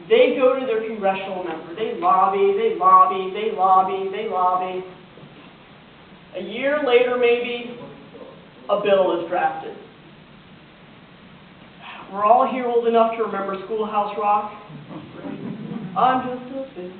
They go to their congressional member. They lobby, they lobby, they lobby, they lobby. A year later, maybe, a bill is drafted. We're all here old enough to remember Schoolhouse Rock. I'm just a bill,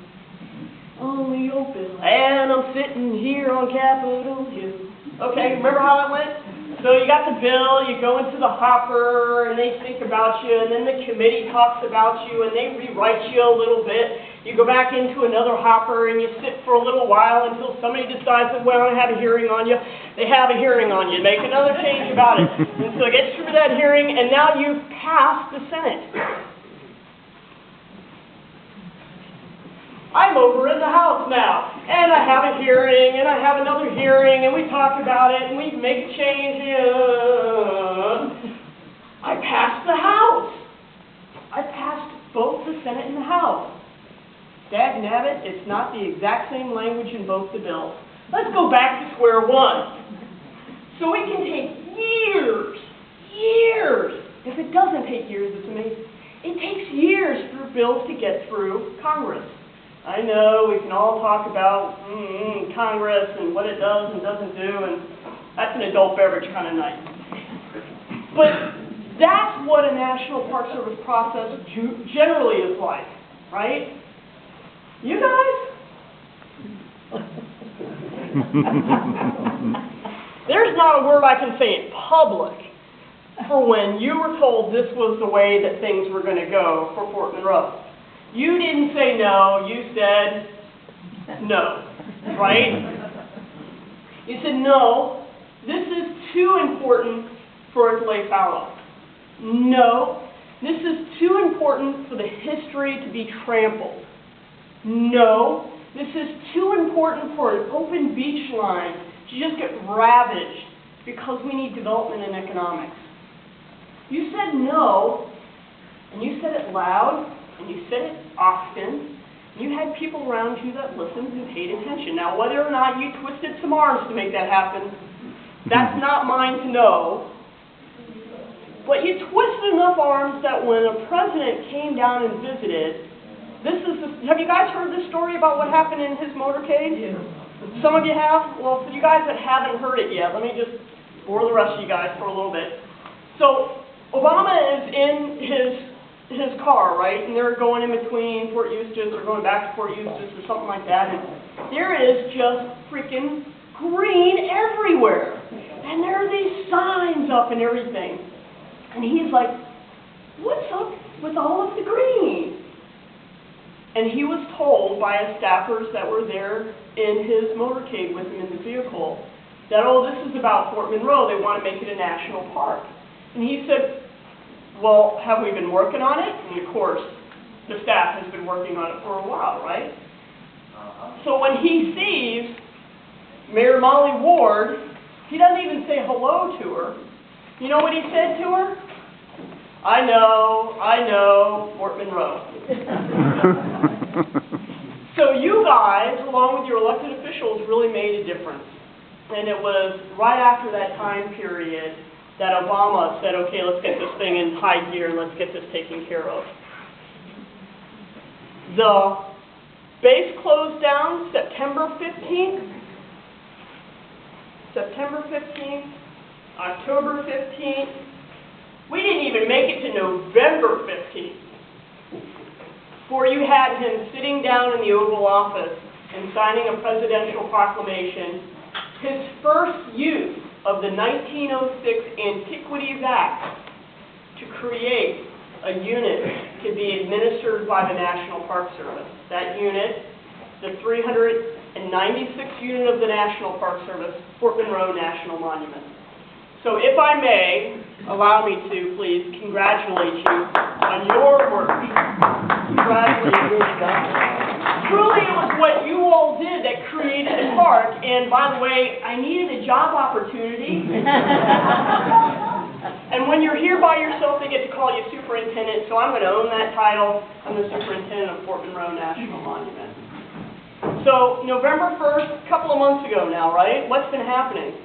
only a bill, and I'm sitting here on Capitol Hill. Okay, remember how that went? So you got the bill, you go into the hopper, and they think about you, and then the committee talks about you, and they rewrite you a little bit. You go back into another hopper, and you sit for a little while until somebody decides that, well, I have a hearing on you. They have a hearing on you. Make another change about it. And so it gets through that hearing, and now you've passed the Senate. I'm over in the House now, and I have a hearing, and I have another hearing, and we talk about it, and we make a change. I passed the House. I passed both the Senate and the House. Dagnabbit, it's not the exact same language in both the bills. Let's go back to square one. So it can take years. If it doesn't take years, it's amazing. It takes years for bills to get through Congress. I know we can all talk about Congress and what it does and doesn't do, and that's an adult beverage kind of night. But that's what a National Park Service process generally is like, right? You guys? There's not a word I can say in public for when you were told this was the way that things were going to go for Fort Monroe. You didn't say no, you said no, right? You said no, this is too important for it to lay fallow. No, this is too important for the history to be trampled. No, this is too important for an open beach line to just get ravaged because we need development and economics. You said no, and you said it loud, and you said it often. You had people around you that listened and paid attention. Now, whether or not you twisted some arms to make that happen, that's not mine to know. But you twisted enough arms that when a president came down and visited, have you guys heard this story about what happened in his motorcade? Yeah. Some of you have? Well, for you guys that haven't heard it yet, let me just bore the rest of you guys for a little bit. So, Obama is in his car, right? And they're going in between Fort Eustis or going back to Fort Eustis or something like that. And there is just freaking green everywhere. And there are these signs up and everything. And he's like, what's up with all of the green? And he was told by his staffers that were there in his motorcade with him in the vehicle that, oh, this is about Fort Monroe. They want to make it a national park. And he said, well, have we been working on it? And of course, the staff has been working on it for a while, right? So when he sees Mayor Molly Ward, he doesn't even say hello to her. You know what he said to her? I know, Fort Monroe. So you guys, along with your elected officials, really made a difference. And it was right after that time period that Obama said, okay, let's get this thing in high gear and let's get this taken care of. The base closed down September 15th, October 15th. We didn't even make it to November 15th before you had him sitting down in the Oval Office and signing a presidential proclamation, his first use of the 1906 Antiquities Act to create a unit to be administered by the National Park Service. That unit, the 396th unit of the National Park Service, Fort Monroe National Monument. So if I may, allow me to please congratulate you on your work. Congratulate you. Truly, it was what you all did that created the park. And by the way, I needed a job opportunity. And when you're here by yourself, they get to call you superintendent. So I'm going to own that title. I'm the superintendent of Fort Monroe National Monument. So November 1st, a couple of months ago now, right? What's been happening?